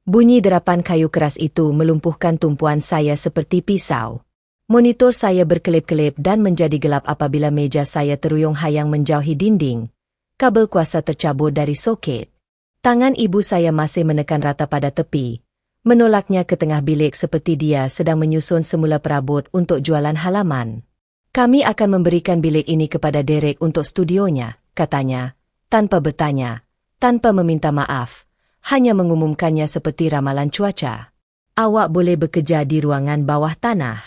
Bunyi derapan kayu keras itu melumpuhkan tumpuan saya seperti pisau. Monitor saya berkelip-kelip dan menjadi gelap apabila meja saya teruyung hayang menjauhi dinding. Kabel kuasa tercabut dari soket. Tangan ibu saya masih menekan rata pada tepi, menolaknya ke tengah bilik seperti dia sedang menyusun semula perabot untuk jualan halaman. Kami akan memberikan bilik ini kepada Derek untuk studionya, katanya, tanpa bertanya, tanpa meminta maaf. Hanya mengumumkannya seperti ramalan cuaca. Awak boleh bekerja di ruangan bawah tanah.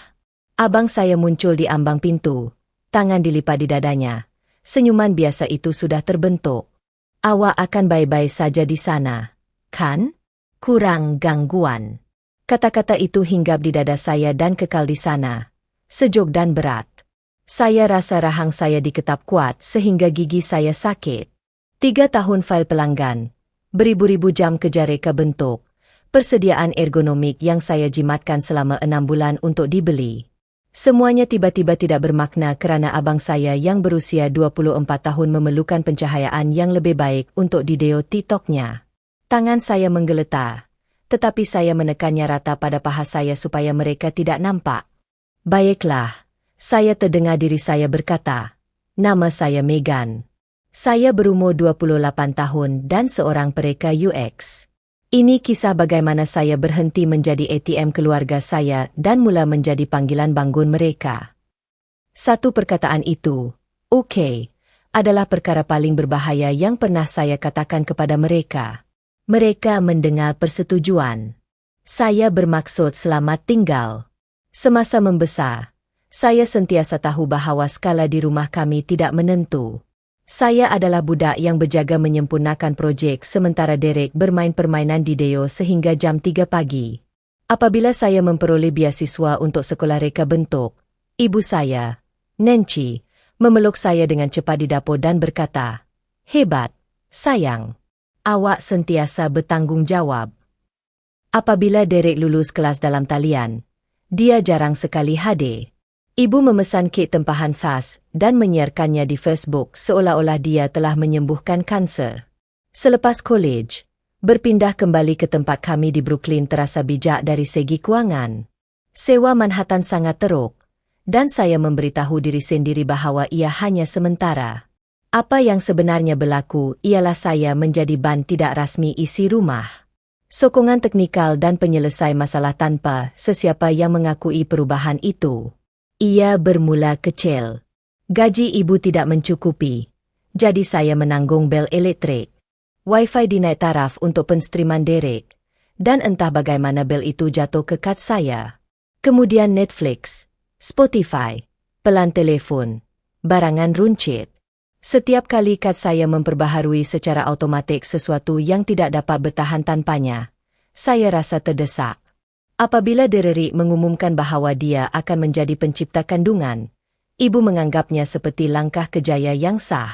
Abang saya muncul di ambang pintu, tangan dilipat di dadanya. Senyuman biasa itu sudah terbentuk. Awak akan baik-baik saja di sana, kan? Kurang gangguan. Kata-kata itu hinggap di dada saya dan kekal di sana. Sejuk dan berat. Saya rasa rahang saya diketap kuat sehingga gigi saya sakit. 3 tahun file pelanggan. Beribu-ribu jam kerja reka bentuk, persediaan ergonomik yang saya jimatkan selama 6 bulan untuk dibeli. Semuanya tiba-tiba tidak bermakna kerana abang saya yang berusia 24 tahun memerlukan pencahayaan yang lebih baik untuk video TikTok-nya. Tangan saya menggeletar, tetapi saya menekannya rata pada paha saya supaya mereka tidak nampak. Baiklah, saya terdengar diri saya berkata, nama saya Megan. Saya berumur 28 tahun dan seorang pereka UX. Ini kisah bagaimana saya berhenti menjadi ATM keluarga saya dan mula menjadi panggilan bangun mereka. Satu perkataan itu, "Oke," adalah perkara paling berbahaya yang pernah saya katakan kepada mereka. Mereka mendengar persetujuan. Saya bermaksud selamat tinggal. Semasa membesar, saya sentiasa tahu bahawa skala di rumah kami tidak menentu. Saya adalah budak yang berjaga menyempurnakan projek sementara Derek bermain permainan video sehingga jam 3 pagi. Apabila saya memperoleh beasiswa untuk sekolah reka bentuk, ibu saya, Nancy, memeluk saya dengan cepat di dapur dan berkata, "Hebat, sayang. Awak sentiasa bertanggung jawab." Apabila Derek lulus kelas dalam talian, dia jarang sekali hadir. Ibu memesan kek tempahan khas dan menyiarkannya di Facebook seolah-olah dia telah menyembuhkan kanser. Selepas kolej, berpindah kembali ke tempat kami di Brooklyn terasa bijak dari segi kewangan. Sewa Manhattan sangat teruk, dan saya memberitahu diri sendiri bahawa ia hanya sementara. Apa yang sebenarnya berlaku ialah saya menjadi ban tidak rasmi isi rumah. Sokongan teknikal dan penyelesai masalah tanpa sesiapa yang mengakui perubahan itu. Ia bermula kecil. Gaji ibu tidak mencukupi, jadi saya menanggung bel elektrik. Wi-Fi dinaik taraf untuk penstriman Derek, dan entah bagaimana bel itu jatuh ke kad saya. Kemudian Netflix, Spotify, pelan telefon, barangan runcit. Setiap kali kad saya memperbaharui secara automatik sesuatu yang tidak dapat bertahan tanpanya, saya rasa terdesak. Apabila Derek mengumumkan bahawa dia akan menjadi pencipta kandungan, ibu menganggapnya seperti langkah kejaya yang sah.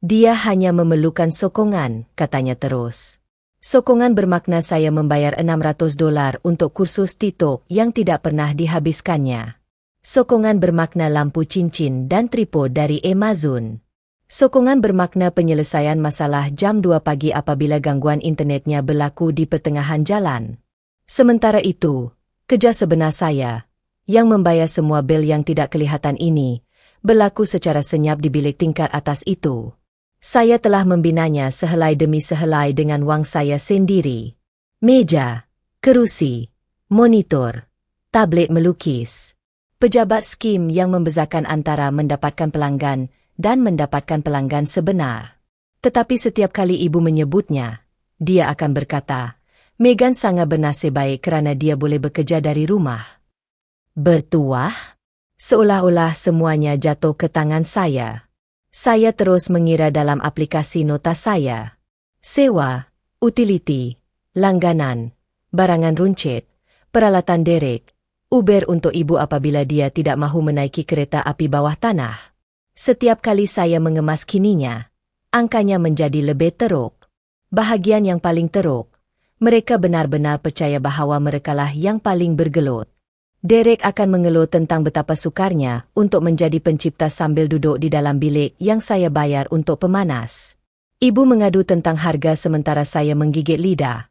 Dia hanya memerlukan sokongan, katanya terus. Sokongan bermakna saya membayar $600 untuk kursus TikTok yang tidak pernah dihabiskannya. Sokongan bermakna lampu cincin dan tripod dari Amazon. Sokongan bermakna penyelesaian masalah jam 2 pagi apabila gangguan internetnya berlaku di pertengahan jalan. Sementara itu, kerja sebenar saya, yang membayar semua bil yang tidak kelihatan ini, berlaku secara senyap di bilik tingkat atas itu. Saya telah membinanya sehelai demi sehelai dengan wang saya sendiri. Meja, kerusi, monitor, tablet melukis. Pejabat skim yang membezakan antara mendapatkan pelanggan dan mendapatkan pelanggan sebenar. Tetapi setiap kali ibu menyebutnya, dia akan berkata, Megan sangat bernasib baik kerana dia boleh bekerja dari rumah. Bertuah? Seolah-olah semuanya jatuh ke tangan saya. Saya terus mengira dalam aplikasi nota saya. Sewa, utility, langganan, barangan runcit, peralatan Derek, Uber untuk ibu apabila dia tidak mahu menaiki kereta api bawah tanah. Setiap kali saya mengemaskininya, angkanya menjadi lebih teruk. Bahagian yang paling teruk, mereka benar-benar percaya bahawa merekalah yang paling bergelut. Derek akan mengeluh tentang betapa sukarnya untuk menjadi pencipta sambil duduk di dalam bilik yang saya bayar untuk pemanas. Ibu mengadu tentang harga sementara saya menggigit lidah.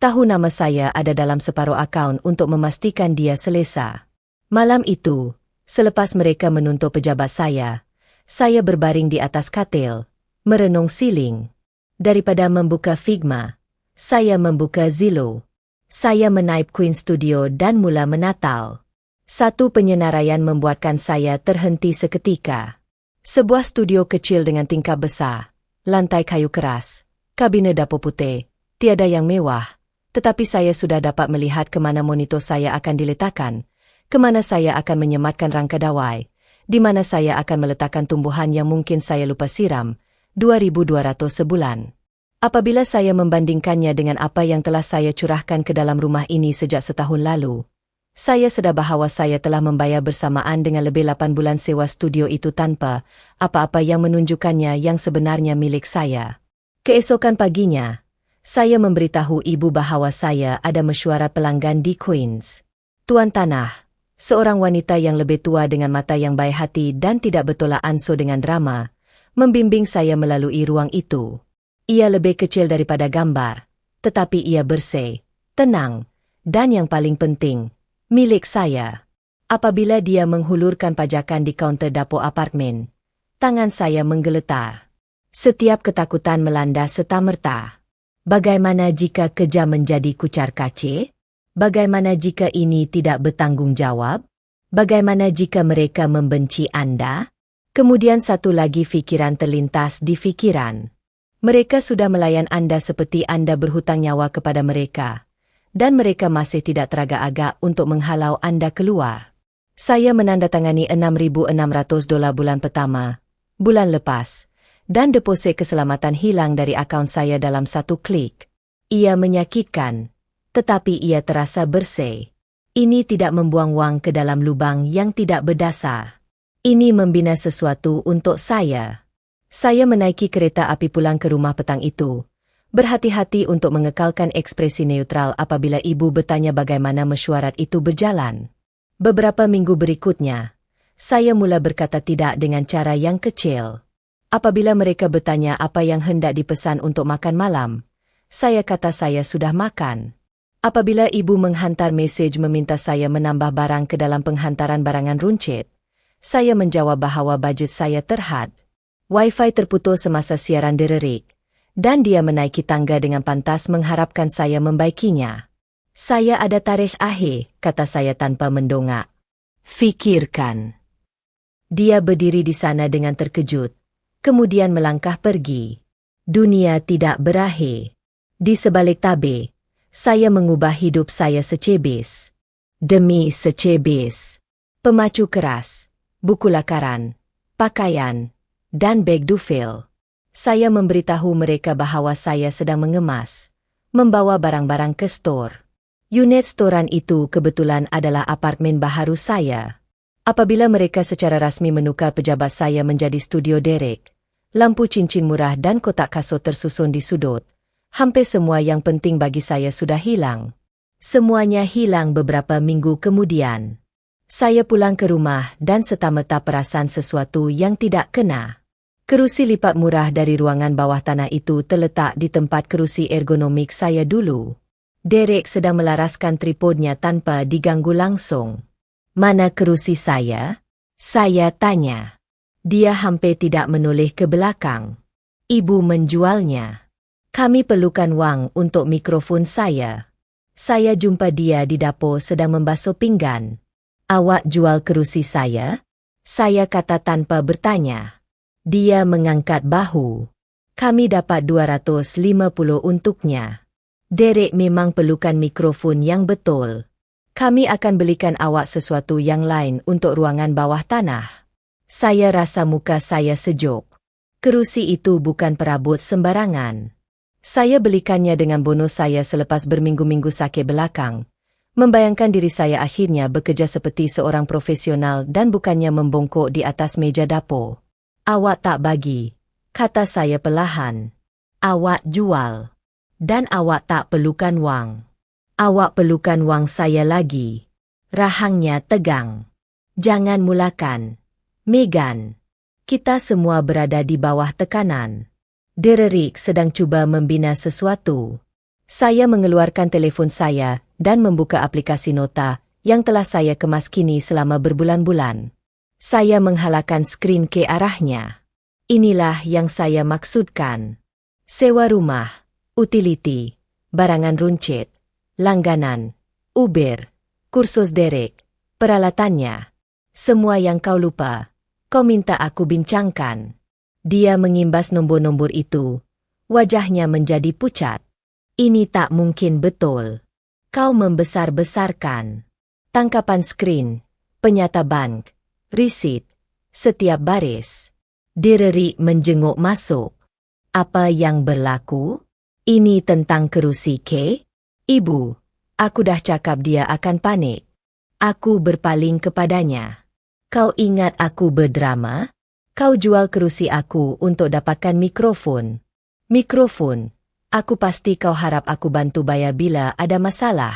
Tahu nama saya ada dalam separuh akaun untuk memastikan dia selesa. Malam itu, selepas mereka menuntut pejabat saya berbaring di atas katil, merenung siling. Daripada membuka Figma, saya membuka Zillow. Saya menaip Queen Studio dan mula menatal. Satu penyenaraian membuatkan saya terhenti seketika. Sebuah studio kecil dengan tingkap besar, lantai kayu keras, kabine dapur putih, tiada yang mewah, tetapi saya sudah dapat melihat ke mana monitor saya akan diletakkan, ke mana saya akan menyematkan rangka dawai, di mana saya akan meletakkan tumbuhan yang mungkin saya lupa siram, 2.200 sebulan. Apabila saya membandingkannya dengan apa yang telah saya curahkan ke dalam rumah ini sejak setahun lalu, saya sedar bahawa saya telah membayar bersamaan dengan lebih 8 bulan sewa studio itu tanpa apa-apa yang menunjukkannya yang sebenarnya milik saya. Keesokan paginya, saya memberitahu ibu bahawa saya ada mesyuarat pelanggan di Queens. Tuan Tanah, seorang wanita yang lebih tua dengan mata yang baik hati dan tidak bertolak ansur dengan drama, membimbing saya melalui ruang itu. Ia lebih kecil daripada gambar, tetapi ia bersih, tenang, dan yang paling penting, milik saya. Apabila dia menghulurkan pajakan di kaunter dapur apartemen, tangan saya menggeletar. Setiap ketakutan melanda serta-merta. Bagaimana jika kerja menjadi kucar kacir? Bagaimana jika ini tidak bertanggung jawab? Bagaimana jika mereka membenci Anda? Kemudian satu lagi fikiran terlintas di fikiran. Mereka sudah melayan Anda seperti Anda berhutang nyawa kepada mereka, dan mereka masih tidak teragak-agak untuk menghalau Anda keluar. Saya menandatangani $6.600 bulan pertama, bulan lepas, dan deposit keselamatan hilang dari akaun saya dalam satu klik. Ia menyakitkan, tetapi ia terasa bersih. Ini tidak membuang wang ke dalam lubang yang tidak berdasar. Ini membina sesuatu untuk saya. Saya menaiki kereta api pulang ke rumah petang itu, berhati-hati untuk mengekalkan ekspresi neutral apabila ibu bertanya bagaimana mesyuarat itu berjalan. Beberapa minggu berikutnya, saya mula berkata tidak dengan cara yang kecil. Apabila mereka bertanya apa yang hendak dipesan untuk makan malam, saya kata saya sudah makan. Apabila ibu menghantar mesej meminta saya menambah barang ke dalam penghantaran barangan runcit, saya menjawab bahawa bajet saya terhad. Wi-Fi terputus semasa siaran dererik, dan dia menaiki tangga dengan pantas mengharapkan saya membaikinya. Saya ada tarikh akhir, kata saya tanpa mendongak. Fikirkan. Dia berdiri di sana dengan terkejut, kemudian melangkah pergi. Dunia tidak berakhir. Di sebalik tabir, saya mengubah hidup saya secebis demi secebis. Pemacu keras, buku lakaran, pakaian, dan beg duffel. Saya memberitahu mereka bahawa saya sedang mengemas, membawa barang-barang ke stor. Unit storan itu kebetulan adalah apartemen baharu saya. Apabila mereka secara rasmi menukar pejabat saya menjadi studio Derek, lampu cincin murah dan kotak kasut tersusun di sudut, hampir semua yang penting bagi saya sudah hilang. Semuanya hilang beberapa minggu kemudian. Saya pulang ke rumah dan serta-merta perasan sesuatu yang tidak kena. Kerusi lipat murah dari ruangan bawah tanah itu terletak di tempat kerusi ergonomik saya dulu. Derek sedang melaraskan tripodnya tanpa diganggu langsung. Mana kerusi saya? Saya tanya. Dia hampir tidak menoleh ke belakang. Ibu menjualnya. Kami perlukan wang untuk mikrofon saya. Saya jumpa dia di dapur sedang membasuh pinggan. Awak jual kerusi saya? Saya kata tanpa bertanya. Dia mengangkat bahu. Kami dapat 250 untuknya. Derek memang perlukan mikrofon yang betul. Kami akan belikan awak sesuatu yang lain untuk ruangan bawah tanah. Saya rasa muka saya sejuk. Kerusi itu bukan perabot sembarangan. Saya belikannya dengan bonus saya selepas berminggu-minggu sakit belakang. Membayangkan diri saya akhirnya bekerja seperti seorang profesional dan bukannya membongkok di atas meja dapur. Awak tak bagi, kata saya perlahan. Awak jual. Dan awak tak perlukan wang. Awak perlukan wang saya lagi. Rahangnya tegang. Jangan mulakan. Megan. Kita semua berada di bawah tekanan. Derek sedang cuba membina sesuatu. Saya mengeluarkan telefon saya dan membuka aplikasi nota yang telah saya kemas kini selama berbulan-bulan. Saya menghalakan skrin ke arahnya. Inilah yang saya maksudkan. Sewa rumah, utility, barangan runcit, langganan, Uber, kursus derek, peralatannya. Semua yang kau lupa, kau minta aku bincangkan. Dia mengimbas nombor-nombor itu. Wajahnya menjadi pucat. Ini tak mungkin betul. Kau membesar-besarkan. Tangkapan skrin, penyata bank, risit, setiap baris. Direri menjenguk masuk. Apa yang berlaku? Ini tentang kerusi ke? Ibu, aku dah cakap dia akan panik. Aku berpaling kepadanya. Kau ingat aku berdrama? Kau jual kerusi aku untuk dapatkan mikrofon. Mikrofon. Aku pasti kau harap aku bantu bayar bila ada masalah.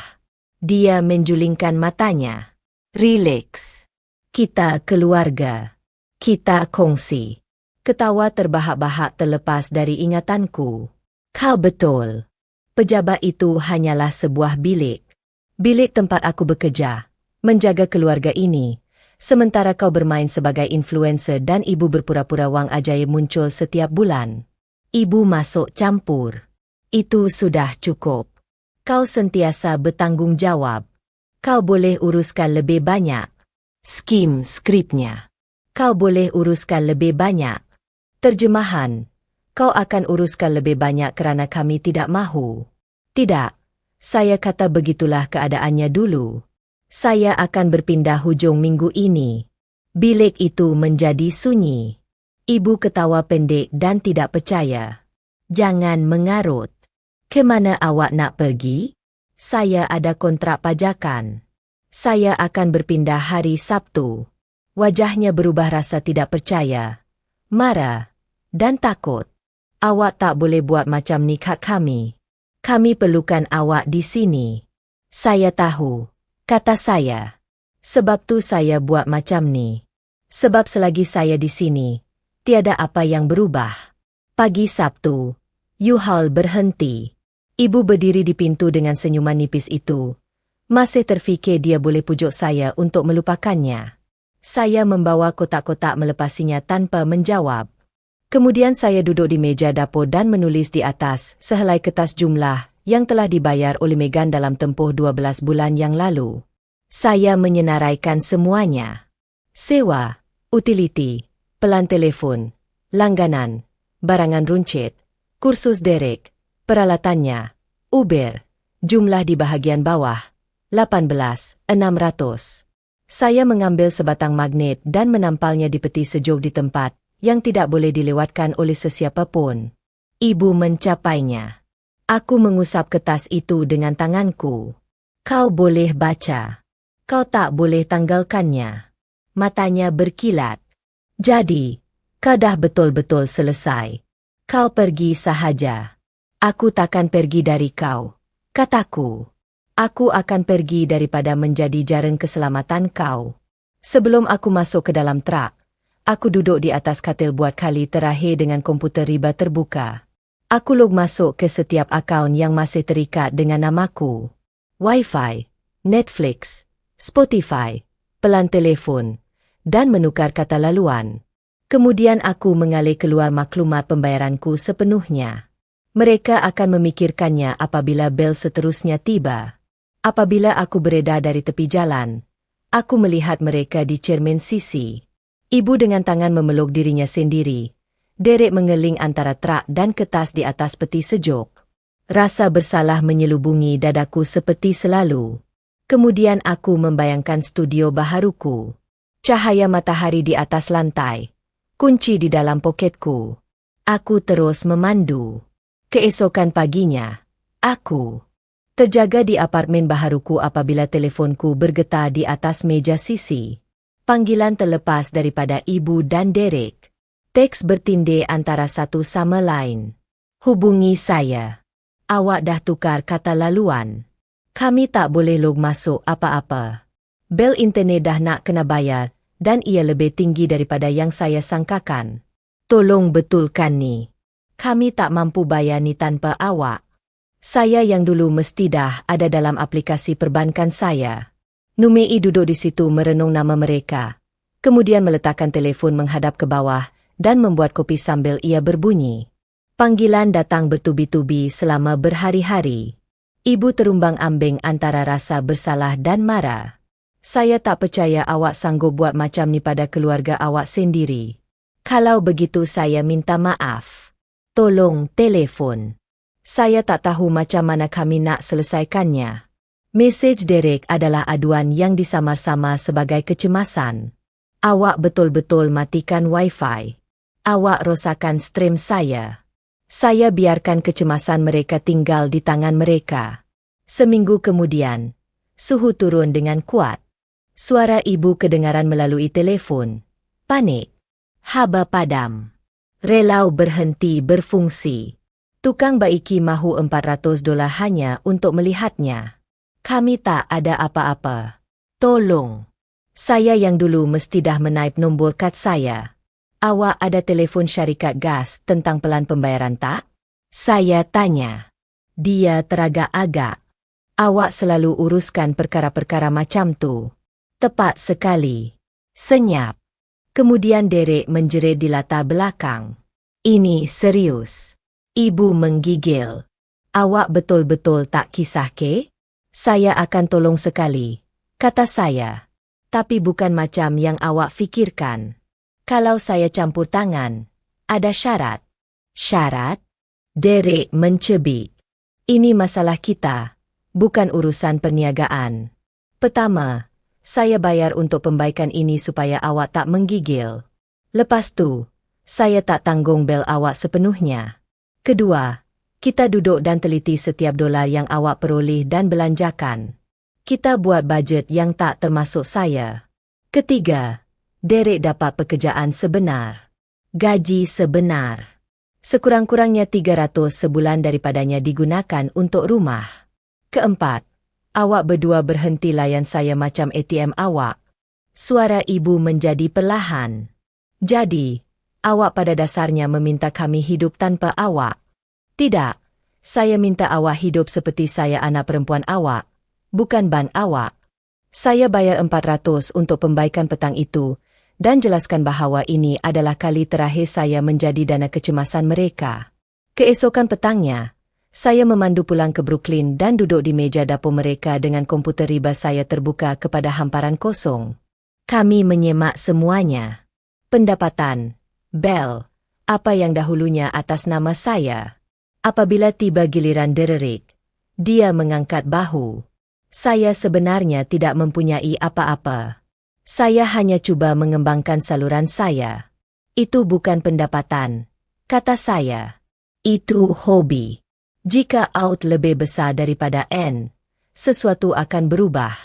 Dia menjulingkan matanya. Relax. Kita keluarga. Kita kongsi. Ketawa terbahak-bahak terlepas dari ingatanku. Kau betul. Pejabat itu hanyalah sebuah bilik. Bilik tempat aku bekerja. Menjaga keluarga ini. Sementara kau bermain sebagai influencer dan ibu berpura-pura wang ajaib muncul setiap bulan. Ibu masuk campur. Itu sudah cukup. Kau sentiasa bertanggung jawab. Kau boleh uruskan lebih banyak. Skim skripnya. Kau boleh uruskan lebih banyak. Terjemahan. Kau akan uruskan lebih banyak kerana kami tidak mahu. Tidak. Saya kata begitulah keadaannya dulu. Saya akan berpindah hujung minggu ini. Bilik itu menjadi sunyi. Ibu ketawa pendek dan tidak percaya. Jangan mengarut. Kemana awak nak pergi? Saya ada kontrak pajakan. Saya akan berpindah hari Sabtu. Wajahnya berubah rasa tidak percaya, marah, dan takut. Awak tak boleh buat macam ni kat kami. Kami perlukan awak di sini. Saya tahu. Kata saya. Sebab tu saya buat macam ni. Sebab selagi saya di sini, tiada apa yang berubah. Pagi Sabtu, U-Haul berhenti. Ibu berdiri di pintu dengan senyuman nipis itu. Masih terfikir dia boleh pujuk saya untuk melupakannya. Saya membawa kotak-kotak melepasinya tanpa menjawab. Kemudian saya duduk di meja dapur dan menulis di atas sehelai kertas jumlah yang telah dibayar oleh Megan dalam tempoh 12 bulan yang lalu. Saya menyenaraikan semuanya. Sewa, utility, pelan telefon, langganan, barangan runcit, kursus derek, peralatannya, Uber, jumlah di bahagian bawah, 18,600. Saya mengambil sebatang magnet dan menampalnya di peti sejuk di tempat yang tidak boleh dilewatkan oleh sesiapa pun. Ibu mencapainya. Aku mengusap kertas itu dengan tanganku. Kau boleh baca. Kau tak boleh tanggalkannya. Matanya berkilat. Jadi, kau dah betul-betul selesai. Kau pergi sahaja. Aku takkan pergi dari kau. Kataku. Aku akan pergi daripada menjadi jaring keselamatan kau. Sebelum aku masuk ke dalam truk, aku duduk di atas katil buat kali terakhir dengan komputer riba terbuka. Aku log masuk ke setiap akaun yang masih terikat dengan namaku. Wi-Fi, Netflix, Spotify, pelan telefon, dan menukar kata laluan. Kemudian aku mengalih keluar maklumat pembayaranku sepenuhnya. Mereka akan memikirkannya apabila bel seterusnya tiba. Apabila aku beredar dari tepi jalan, aku melihat mereka di cermin sisi. Ibu dengan tangan memeluk dirinya sendiri. Derek mengeling antara truk dan kertas di atas peti sejuk. Rasa bersalah menyelubungi dadaku seperti selalu. Kemudian aku membayangkan studio baharuku. Cahaya matahari di atas lantai. Kunci di dalam poketku. Aku terus memandu. Keesokan paginya, aku terjaga di apartemen baharuku apabila telefonku bergetar di atas meja sisi. Panggilan terlepas daripada ibu dan Derek. Teks bertindih antara satu sama lain. Hubungi saya. Awak dah tukar kata laluan. Kami tak boleh log masuk apa-apa. Bel internet dah nak kena bayar dan ia lebih tinggi daripada yang saya sangkakan. Tolong betulkan ni. Kami tak mampu bayar ni tanpa awak. Saya yang dulu mesti dah ada dalam aplikasi perbankan saya. Numei duduk di situ merenung nama mereka. Kemudian meletakkan telefon menghadap ke bawah dan membuat kopi sambil ia berbunyi. Panggilan datang bertubi-tubi selama berhari-hari. Ibu terumbang-ambing antara rasa bersalah dan marah. Saya tak percaya awak sanggup buat macam ni pada keluarga awak sendiri. Kalau begitu saya minta maaf. Tolong telefon. Saya tak tahu macam mana kami nak selesaikannya. Mesej Derek adalah aduan yang disamar-samar sebagai kecemasan. Awak betul-betul matikan Wi-Fi. Awak rosakan stream saya. Saya biarkan kecemasan mereka tinggal di tangan mereka. Seminggu kemudian, suhu turun dengan kuat. Suara ibu kedengaran melalui telefon. Panik. Haba padam. Relau berhenti berfungsi. Tukang baiki mahu $400 hanya untuk melihatnya. Kami tak ada apa-apa. Tolong. Saya yang dulu mesti dah menaip nombor kad saya. Awak ada telefon syarikat gas tentang pelan pembayaran tak? Saya tanya. Dia teragak-agak. Awak selalu uruskan perkara-perkara macam tu. Tepat sekali. Senyap. Kemudian Derek menjerit di latar belakang. Ini serius. Ibu menggigil. Awak betul-betul tak kisah ke? Saya akan tolong sekali, kata saya. Tapi bukan macam yang awak fikirkan. Kalau saya campur tangan, ada syarat. Syarat? Derek mencebik. Ini masalah kita, bukan urusan perniagaan. Pertama, saya bayar untuk pembaikan ini supaya awak tak menggigil. Lepas tu, saya tak tanggung bel awak sepenuhnya. Kedua, kita duduk dan teliti setiap dolar yang awak peroleh dan belanjakan. Kita buat bajet yang tak termasuk saya. Ketiga, Derek dapat pekerjaan sebenar. Gaji sebenar. Sekurang-kurangnya 300 sebulan daripadanya digunakan untuk rumah. Keempat, awak berdua berhenti layan saya macam ATM awak. Suara ibu menjadi perlahan. Jadi, awak pada dasarnya meminta kami hidup tanpa awak. Tidak, saya minta awak hidup seperti saya anak perempuan awak, bukan ban awak. Saya bayar 400 untuk pembaikan petang itu, dan jelaskan bahawa ini adalah kali terakhir saya menjadi dana kecemasan mereka. Keesokan petangnya, saya memandu pulang ke Brooklyn dan duduk di meja dapur mereka dengan komputer riba saya terbuka kepada hamparan kosong. Kami menyemak semuanya. Pendapatan, bel, apa yang dahulunya atas nama saya. Apabila tiba giliran Derek, dia mengangkat bahu. Saya sebenarnya tidak mempunyai apa-apa. Saya hanya cuba mengembangkan saluran saya. Itu bukan pendapatan, kata saya. Itu hobi. Jika out lebih besar daripada N, sesuatu akan berubah.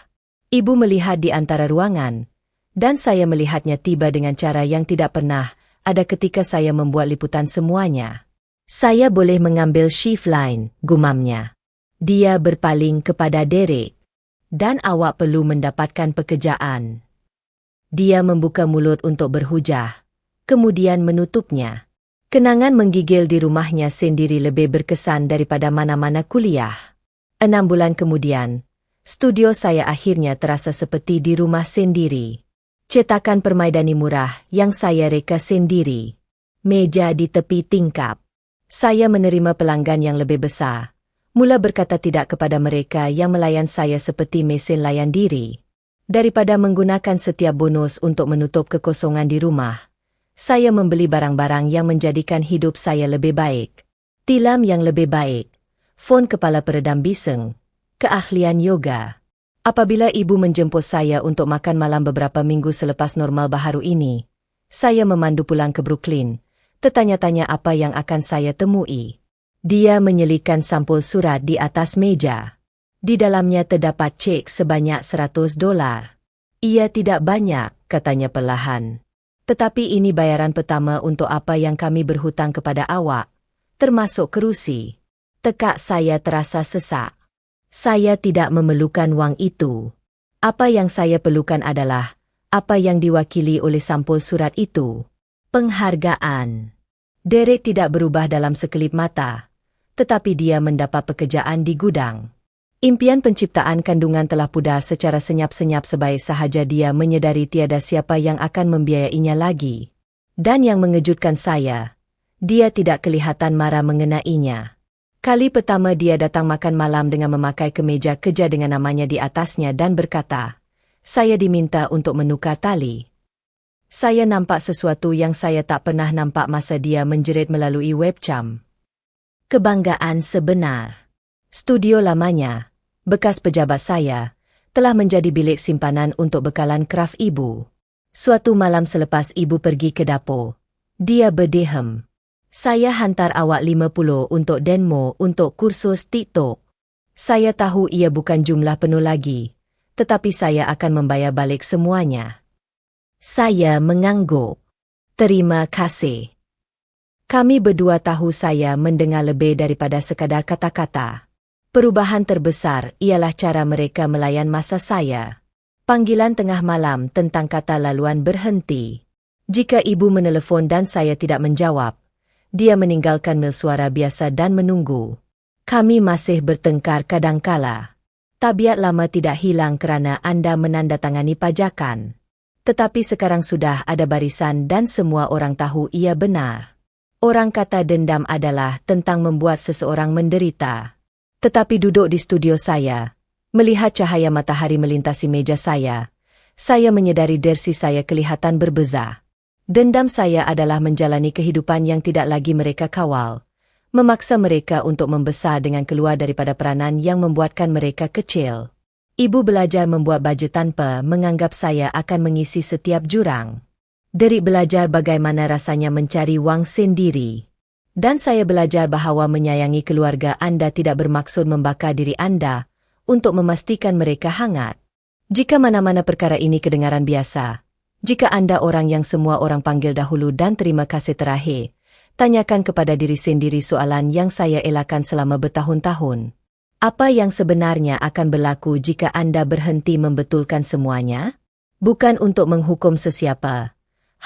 Ibu melihat di antara ruangan, dan saya melihatnya tiba dengan cara yang tidak pernah ada ketika saya membuat liputan semuanya. Saya boleh mengambil shift lain, gumamnya. Dia berpaling kepada Derek. Dan awak perlu mendapatkan pekerjaan. Dia membuka mulut untuk berhujah, kemudian menutupnya. Kenangan menggigil di rumahnya sendiri lebih berkesan daripada mana-mana kuliah. 6 bulan kemudian, studio saya akhirnya terasa seperti di rumah sendiri. Cetakan permaidani murah yang saya reka sendiri. Meja di tepi tingkap. Saya menerima pelanggan yang lebih besar. Mula berkata tidak kepada mereka yang melayan saya seperti mesin layan diri. Daripada menggunakan setiap bonus untuk menutup kekosongan di rumah, saya membeli barang-barang yang menjadikan hidup saya lebih baik. Tilam yang lebih baik, fon kepala peredam bising, keahlian yoga. Apabila ibu menjemput saya untuk makan malam beberapa minggu selepas normal baharu ini, saya memandu pulang ke Brooklyn, tertanya-tanya apa yang akan saya temui. Dia menyelipkan sampul surat di atas meja. Di dalamnya terdapat cek sebanyak $100. Ia tidak banyak, katanya perlahan. Tetapi ini bayaran pertama untuk apa yang kami berhutang kepada awak, termasuk kerusi. Tekak saya terasa sesak. Saya tidak memerlukan wang itu. Apa yang saya perlukan adalah apa yang diwakili oleh sampul surat itu. Penghargaan. Derek tidak berubah dalam sekelip mata. tetapi dia mendapat pekerjaan di gudang. Impian penciptaan kandungan telah pudar secara senyap-senyap sebaik sahaja dia menyedari tiada siapa yang akan membiayainya lagi. Dan yang mengejutkan saya, dia tidak kelihatan marah mengenainya. Kali pertama dia datang makan malam dengan memakai kemeja kerja dengan namanya di atasnya dan berkata, "Saya diminta untuk menukar tali." Saya nampak sesuatu yang saya tak pernah nampak masa dia menjerit melalui webcam. Kebanggaan sebenar. Studio lamanya, bekas pejabat saya, telah menjadi bilik simpanan untuk bekalan kraf ibu. Suatu malam selepas ibu pergi ke dapur, dia berdehem. "Saya hantar awak 50 untuk demo untuk kursus TikTok. Saya tahu ia bukan jumlah penuh lagi, tetapi saya akan membayar balik semuanya." Saya mengangguk. "Terima kasih." Kami berdua tahu saya mendengar lebih daripada sekadar kata-kata. Perubahan terbesar ialah cara mereka melayan masa saya. Panggilan tengah malam tentang kata laluan berhenti. Jika ibu menelefon dan saya tidak menjawab, dia meninggalkan mil suara biasa dan menunggu. Kami masih bertengkar kadangkala. Tabiat lama tidak hilang kerana Anda menandatangani pajakan. Tetapi sekarang sudah ada barisan dan semua orang tahu ia benar. Orang kata dendam adalah tentang membuat seseorang menderita. Tetapi duduk di studio saya, melihat cahaya matahari melintasi meja saya menyedari dersi saya kelihatan berbeza. Dendam saya adalah menjalani kehidupan yang tidak lagi mereka kawal, memaksa mereka untuk membesar dengan keluar daripada peranan yang membuatkan mereka kecil. Ibu belajar membuat baju tanpa menganggap saya akan mengisi setiap jurang. Derik belajar bagaimana rasanya mencari wang sendiri. Dan saya belajar bahawa menyayangi keluarga Anda tidak bermaksud membakar diri Anda untuk memastikan mereka hangat. Jika mana-mana perkara ini kedengaran biasa, jika Anda orang yang semua orang panggil dahulu dan terima kasih terakhir, tanyakan kepada diri sendiri soalan yang saya elakkan selama bertahun-tahun. Apa yang sebenarnya akan berlaku jika Anda berhenti membetulkan semuanya? Bukan untuk menghukum sesiapa,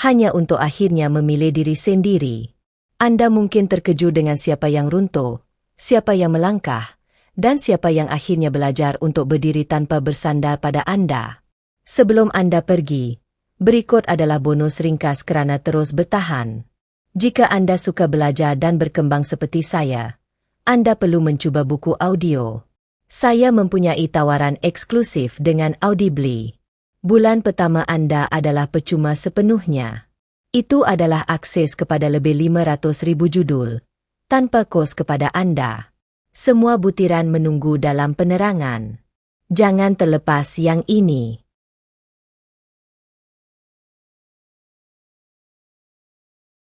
hanya untuk akhirnya memilih diri sendiri. Anda mungkin terkejut dengan siapa yang runtuh, siapa yang melangkah, dan siapa yang akhirnya belajar untuk berdiri tanpa bersandar pada Anda. Sebelum Anda pergi, berikut adalah bonus ringkas kerana terus bertahan. Jika Anda suka belajar dan berkembang seperti saya, Anda perlu mencuba buku audio. Saya mempunyai tawaran eksklusif dengan Audibly. Bulan pertama Anda adalah percuma sepenuhnya. Itu adalah akses kepada lebih 500,000 judul, tanpa kos kepada Anda. Semua butiran menunggu dalam penerangan. Jangan terlepas yang ini.